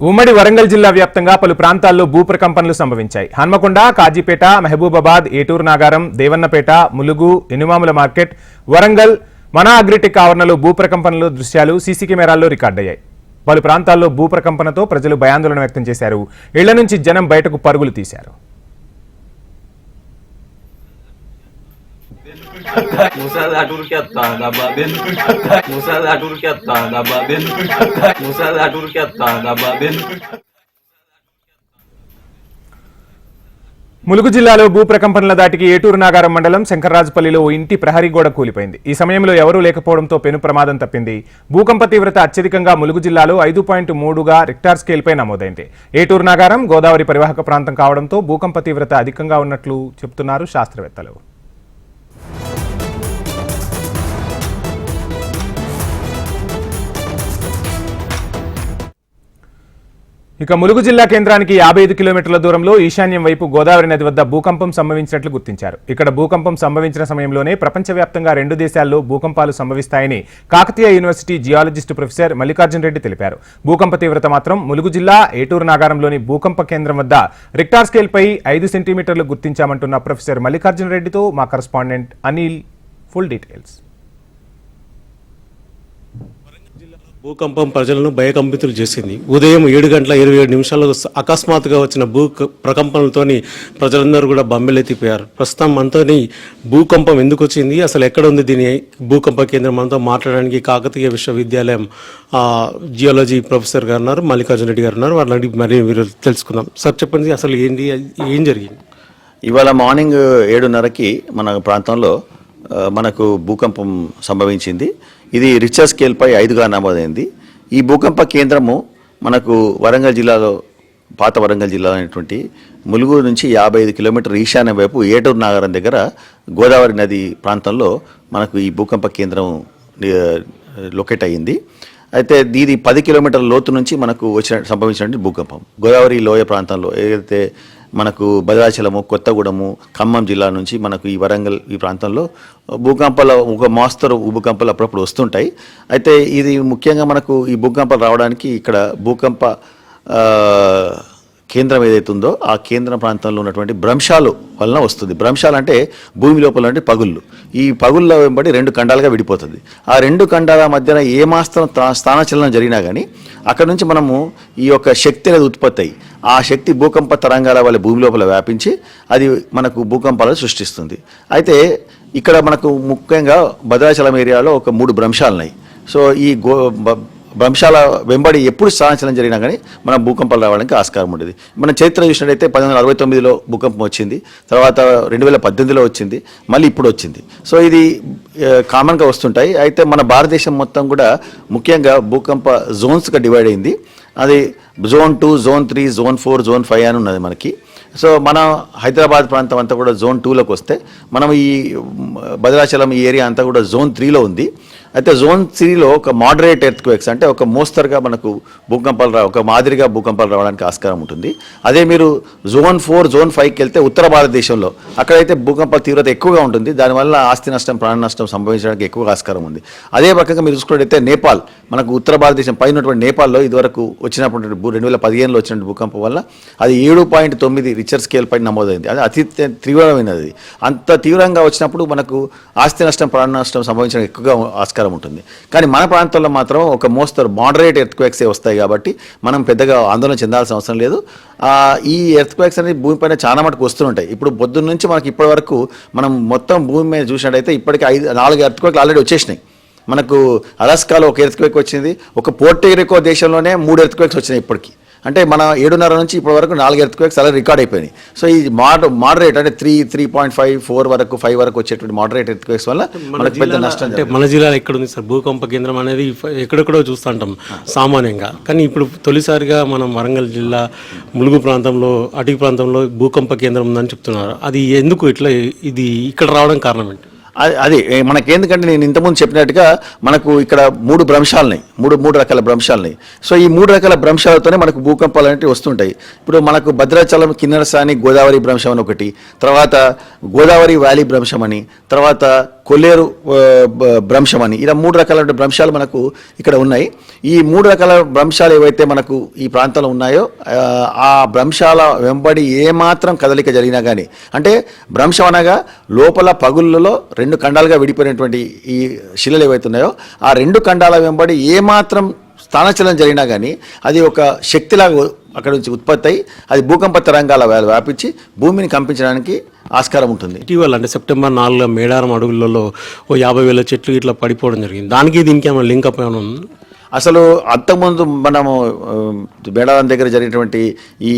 ఉమ్మడి వరంగల్ జిల్లా వ్యాప్తంగా పలు ప్రాంతాల్లో భూప్రకంపనలు సంభవించాయి. హన్మకొండ, కాజీపేట, మహబూబాబాద్, ఏటూరు నాగారం, దేవన్నపేట, ములుగు, ఎనుమాముల మార్కెట్, వరంగల్, మన అగ్రిటెక్ ఆవరణలో భూప్రకంపనల దృశ్యాలు సీసీ కెమెరాల్లో రికార్డయ్యాయి. పలు ప్రాంతాల్లో భూప్రకంపనతో ప్రజలు భయాందోళన వ్యక్తం చేశారు. ఇళ్ల నుంచి జనం బయటకు పరుగులు తీశారు. ములుగు జిల్లాలో భూప్రకంపనల దాటికి ఏటూరు నాగారం మండలం శంకర్రాజుపల్లిలో ఓ ఇంటి ప్రహరీ గోడ కూలిపోయింది. ఈ సమయంలో ఎవరూ లేకపోవడంతో పెను ప్రమాదం తప్పింది. భూకంప తీవ్రత అత్యధికంగా ములుగు జిల్లాలో 5.3గా రిక్టార్ స్కేల్పై నమోదైంది. ఏటూరు నాగారం గోదావరి పరివాహక ప్రాంతం కావడంతో భూకంప తీవ్రత అధికంగా ఉన్నట్లు చెబుతున్నారు శాస్త్రవేత్తలు. ఇక ములుగు జిల్లా కేంద్రానికి 55 కిలోమీటర్ల దూరంలో ఈశాన్యం వైపు గోదావరి నది వద్ద భూకంపం సంభవించినట్లు గుర్తించారు. ఇక్కడ భూకంపం సంభవించిన సమయంలోనే ప్రపంచవ్యాప్తంగా 2 దేశాల్లో భూకంపాలు సంభవిస్తాయని Kakatiya university geologist professor Mallikarjuna Reddy తెలిపారు. భూకంప తీవ్రత మాత్రం ములుగు జిల్లా ఏటూరు నాగారంలోని భూకంప కేంద్రం వద్ద రిక్టార్ స్కేల్పై 5 సెంటీమీటర్లు గుర్తించామంటున్న ప్రొఫెసర్ మల్లికార్జున రెడ్డితో మా కరెస్పాండెంట్ అనిల్ ఫుల్ డీటెయిల్స్. భూకంపం ప్రజలను భయకంపితులు చేసింది. ఉదయం 7:27 అకస్మాత్తుగా వచ్చిన ప్రకంపనలతో ప్రజలందరూ కూడా బొమ్మెలెత్తిపోయారు. ప్రస్తుతం మనతోని భూకంపం ఎందుకు వచ్చింది, అసలు ఎక్కడ ఉంది దీని భూకంప కేంద్రం, మనతో మాట్లాడడానికి కాకతీయ విశ్వవిద్యాలయం జియాలజీ ప్రొఫెసర్ గారు ఉన్నారు, మల్లికార్జున రెడ్డి గారు ఉన్నారు. వాళ్ళని మరి మీరు తెలుసుకుందాం. సార్ చెప్పండి, అసలు ఏం జరిగింది? ఇవాళ మార్నింగ్ 7:30కి మన ప్రాంతంలో మనకు భూకంపం సంభవించింది. ఇది రిక్టర్ స్కేల్పై 5గా నమోదైంది. ఈ భూకంప కేంద్రము మనకు వరంగల్ జిల్లాలో, పాత వరంగల్ జిల్లా అయినటువంటి ములుగు నుంచి 55 కిలోమీటర్ ఈశాన్య వైపు ఏటూరు నాగారం దగ్గర గోదావరి నది ప్రాంతంలో మనకు ఈ భూకంప కేంద్రం లొకేట్ అయ్యింది. అయితే ఇది 10 కిలోమీటర్ల లోతు నుంచి మనకు సంభవించినటువంటి భూకంపం. గోదావరి లోయ ప్రాంతంలో ఏదైతే మనకు భద్రాచలము, కొత్తగూడెము, ఖమ్మం జిల్లా నుంచి మనకు ఈ వరంగల్ ఈ ప్రాంతంలో భూకంపాలు, ఒక మోస్తరు భూకంపాలు అప్పుడప్పుడు వస్తుంటాయి. అయితే ఇది ముఖ్యంగా మనకు ఈ భూకంపాలు రావడానికి ఇక్కడ భూకంప కేంద్రం ఏదైతే ఉందో ఆ కేంద్ర ప్రాంతంలో ఉన్నటువంటి భ్రంశాలు వలన వస్తుంది. భ్రంశాలు అంటే భూమి లోపల అంటే పగుళ్ళు. ఈ పగుళ్ళ వెంబడి 2 ఖండాలుగా విడిపోతుంది. ఆ 2 ఖండాల మధ్యన ఏమాత్రం స్థానచలనం జరిగినా కానీ అక్కడ నుంచి మనము ఈ యొక్క శక్తి అనేది ఉత్పత్తి అయ్యి ఆ శక్తి భూకంప తరంగాల వల్ల భూమి లోపల వ్యాపించి అది మనకు భూకంపాలను సృష్టిస్తుంది. అయితే ఇక్కడ మనకు ముఖ్యంగా భద్రాచలం ఏరియాలో ఒక 3 భ్రంశాలు ఉన్నాయి. సో ఈ భ్రంశాల వెంబడి ఎప్పుడు స్థానచలనం జరిగినా కానీ మనం భూకంపాలు రావడానికి ఆస్కారం ఉండేది. మనం చరిత్ర చూసినట్టయితే 1969లో భూకంపం వచ్చింది, తర్వాత 2018లో వచ్చింది, మళ్ళీ ఇప్పుడు వచ్చింది. సో ఇది కామన్గా వస్తుంటాయి. అయితే మన భారతదేశం మొత్తం కూడా ముఖ్యంగా భూకంప జోన్స్గా డివైడ్ అయింది. అది జోన్ 2, జోన్ 3, జోన్ 4, జోన్ 5 అని ఉన్నది మనకి. సో మన హైదరాబాద్ ప్రాంతం అంతా కూడా జోన్ 2లోకి వస్తే మనం ఈ భద్రాచలం ఈ ఏరియా అంతా కూడా జోన్ 3లో ఉంది. అయితే జోన్ 3లో ఒక మోడరేట్ ఎర్త్క్వేక్స్ అంటే ఒక మోస్తరుగా మనకు భూకంపాలు ఒక మాదిరిగా భూకంపాలు రావడానికి ఆస్కారం ఉంటుంది. అదే మీరు జోన్ 4, జోన్ 5కి వెళ్తే ఉత్తర భారతదేశంలో అక్కడైతే భూకంపాల తీవ్రత ఎక్కువగా ఉంటుంది. దానివల్ల ఆస్తి నష్టం, ప్రాణ నష్టం సంభవించడానికి ఎక్కువగా ఆస్కారం ఉంది. అదే రకంగా మీరు చూసుకున్నట్టయితే నేపాల్, మనకు ఉత్తర భారతదేశం పైన ఉన్నటువంటి నేపాల్లో ఇదివరకు వచ్చినప్పుడు 2015లో వచ్చిన భూకంపం వల్ల అది 7.9 రిక్టర్ స్కేల్ పైన నమోదైంది. అది అతి తీవ్రమైనది. అంత తీవ్రంగా వచ్చినప్పుడు మనకు ఆస్తి నష్టం, ప్రాణ నష్టం సంభవించడానికి ఎక్కువగా ఆస్కారం ఉంటుంది. కానీ మన ప్రాంతంలో మాత్రం ఒక మోస్తరు మోడరేట్ ఎర్త్క్వేక్సే వస్తాయి కాబట్టి మనం పెద్దగా ఆందోళన చెందాల్సిన అవసరం లేదు. ఈ ఎర్త్క్వేక్స్ అనేది భూమిపైన చాలా మటుకు వస్తుంటాయి. ఇప్పుడు పొద్దున్న నుంచి మనకి ఇప్పటి వరకు మనం మొత్తం భూమి మీద చూసినట్టయితే ఇప్పటికీ 4 ఎర్త్క్వేక్లు ఆల్రెడీ వచ్చేసినాయి. మనకు అలాస్కాలో ఒక ఎర్త్క్వేక్ వచ్చింది, ఒక పోర్టోరికో దేశంలోనే 3 ఎర్త్క్వేక్స్ వచ్చినాయి ఇప్పటికీ. అంటే మన 7:30 నుంచి ఇప్పటి వరకు 4 ఎర్త్క్వేక్స్ అలా రికార్డ్ అయిపోయినాయి. సో ఈ మోడరేట్ అంటే 3.5, 4 వరకు 5 వరకు వచ్చేటువంటి మోడరేట్ ఎర్త్క్వేక్స్ వల్ల మనకు పెద్ద నష్టం. అంటే మన జిల్లాలో ఎక్కడ ఉంది సార్ భూకంప కేంద్రం అనేది? ఎక్కడెక్కడో చూస్తుంటాం సామాన్యంగా, కానీ ఇప్పుడు తొలిసారిగా మనం వరంగల్ జిల్లా ములుగు ప్రాంతంలో, అటవీ ప్రాంతంలో భూకంప కేంద్రం ఉందని చెప్తున్నారు. అది ఎందుకు ఇట్లా ఇది ఇక్కడ రావడం కారణం ఏంటి? అది మనకేందుకంటే నేను ఇంతకుముందు చెప్పినట్టుగా మనకు ఇక్కడ 3 భ్రంశాలున్నాయి, 3 రకాల భ్రంశాలున్నాయి. సో ఈ 3 రకాల భ్రంశాలతోనే మనకు భూకంపాలు అనేవి వస్తుంటాయి. ఇప్పుడు మనకు భద్రాచలం కిన్నెరసాని గోదావరి భ్రంశం అని ఒకటి, తర్వాత గోదావరి వ్యాలీ భ్రంశం అని, తర్వాత కొల్లేరు భ్రంశం అని ఇలా 3 రకాల భ్రంశాలు మనకు ఇక్కడ ఉన్నాయి. ఈ 3 రకాల భ్రంశాలు ఏవైతే మనకు ఈ ప్రాంతంలో ఉన్నాయో ఆ భ్రంశాల వెంబడి ఏమాత్రం కదలిక జరిగినా కానీ, అంటే భ్రంశం అనగా లోపల పగుళ్ళలో 2 ఖండాలుగా విడిపోయినటువంటి ఈ శిలలు ఏవైతే ఉన్నాయో ఆ 2 ఖండాల వెంబడి ఏమాత్రం స్థానచలనం జరిగినా కానీ అది ఒక శక్తిలాగా అక్కడ నుంచి ఉత్పత్తి అయ్యి అది భూకంప తరంగాల వ్యాపించి భూమిని కంపించడానికి ఆస్కారం ఉంటుంది. ఇటీవల అంటే సెప్టెంబర్ 4 మేడారం అడుగులలో ఓ 50,000 చెట్లు ఇట్లా పడిపోవడం జరిగింది. దానికి దీనికి ఏమైనా లింక్ అప్ ఏమైనా ఉంది? అసలు అంతకుముందు మనము మేడారం దగ్గర జరిగినటువంటి ఈ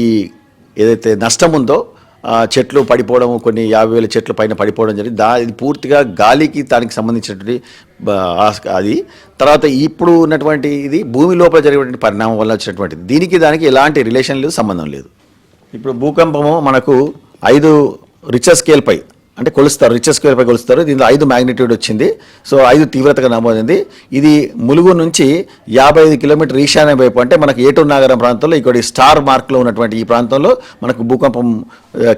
ఏదైతే నష్టం ఉందో చెట్లు పడిపోవడం, కొన్ని 50,000 చెట్లు పైన పడిపోవడం జరిగింది. ఇది పూర్తిగా గాలికి దానికి సంబంధించినటువంటి అది. తర్వాత ఇప్పుడు ఉన్నటువంటి ఇది భూమి లోపల జరిగినటువంటి పరిణామం వల్ల వచ్చినటువంటిది. దీనికి దానికి ఎలాంటి రిలేషన్ లేదు, సంబంధం లేదు. ఇప్పుడు భూకంపము మనకు 5 రిక్టర్ స్కేల్ పై అంటే కొలుస్తారు, రిక్టర్ స్కేల్ పై కొలుస్తారు. దీనిలో 5 మ్యాగ్నిట్యూడ్ వచ్చింది. సో 5 తీవ్రతగా నమోదైంది. ఇది ములుగు నుంచి 55 కిలోమీటర్ ఈశాన్య వైపు అంటే మనకు ఏటూరు నాగరం ప్రాంతంలో ఇక్కడ స్టార్ మార్క్లో ఉన్నటువంటి ఈ ప్రాంతంలో మనకు భూకంపం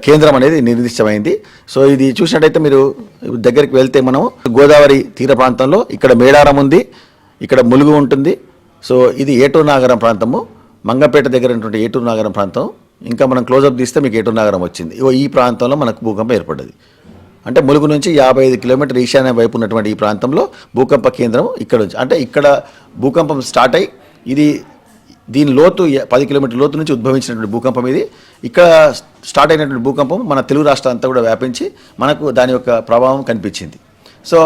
కేంద్రం అనేది నిర్దిష్టమైంది. సో ఇది చూసినట్టయితే మీరు దగ్గరికి వెళ్తే మనం గోదావరి తీర ప్రాంతంలో ఇక్కడ మేడారం ఉంది, ఇక్కడ ములుగు ఉంటుంది. సో ఇది ఏటూరు నాగరం ప్రాంతము, మంగపేట దగ్గర ఉన్నటువంటి ఏటూరు నాగరం ప్రాంతం. ఇంకా మనం క్లోజప్ తీస్తే మీకు ఏటూరు నాగరం వచ్చింది. ఈ ప్రాంతంలో మనకు భూకంపం ఏర్పడ్డది. అంటే ములుగు నుంచి 55 కిలోమీటర్ ఈశాన్య వైపు ఉన్నటువంటి ఈ ప్రాంతంలో భూకంప కేంద్రం ఇక్కడ నుంచి, అంటే ఇక్కడ భూకంపం స్టార్ట్ అయ్యి ఇది దీని లోతు 10 కిలోమీటర్ లోతు నుంచి ఉద్భవించినటువంటి భూకంపం ఇది. ఇక్కడ స్టార్ట్ అయినటువంటి భూకంపం మన తెలుగు రాష్ట్రం అంతా కూడా వ్యాపించి మనకు దాని యొక్క ప్రభావం కనిపించింది. సో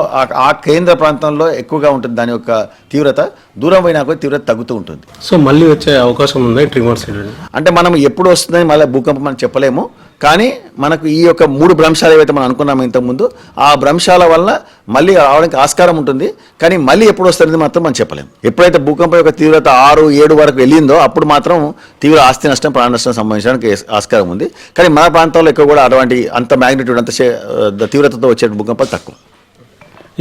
ఆ కేంద్ర ప్రాంతంలో ఎక్కువగా ఉంటుంది దాని యొక్క తీవ్రత. దూరం పోయినా కూడా తీవ్రత తగ్గుతూ ఉంటుంది. సో మళ్ళీ వచ్చే అవకాశం ఉంది ట్రిమర్స్? అంటే మనం ఎప్పుడు వస్తుందని మళ్ళీ భూకంపం మనం చెప్పలేము, కానీ మనకు ఈ యొక్క 3 భ్రంశాలు ఏవైతే మనం అనుకున్నామో ఇంతకుముందు ఆ భ్రంశాల వల్ల మళ్ళీ రావడానికి ఆస్కారం ఉంటుంది. కానీ మళ్ళీ ఎప్పుడు వస్తుంది మాత్రం మనం చెప్పలేము. ఎప్పుడైతే భూకంపం యొక్క తీవ్రత 6, 7 వరకు వెళ్ళిందో అప్పుడు మాత్రం తీవ్ర ఆస్తి నష్టం, ప్రాణ నష్టం సంబంధించడానికి ఆస్కారం ఉంది. కానీ మన ప్రాంతంలో ఎక్కువ కూడా అటువంటి అంత మ్యాగ్నిట్యూడ్ అంత తీవ్రతతో వచ్చే భూకంపాలు తక్కువ.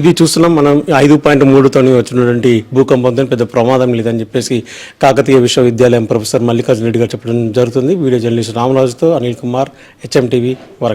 ఇది చూస్తున్నాం మనం 5.3తో వచ్చినటువంటి భూకంపంతో పెద్ద ప్రమాదం లేదని చెప్పేసి కాకతీయ విశ్వవిద్యాలయం ప్రొఫెసర్ మల్లికార్జున రెడ్డి గారు చెప్పడం జరుగుతుంది. వీడియో జర్నలిస్ట్ రామరాజుతో అనిల్ కుమార్, HMTV వరకు.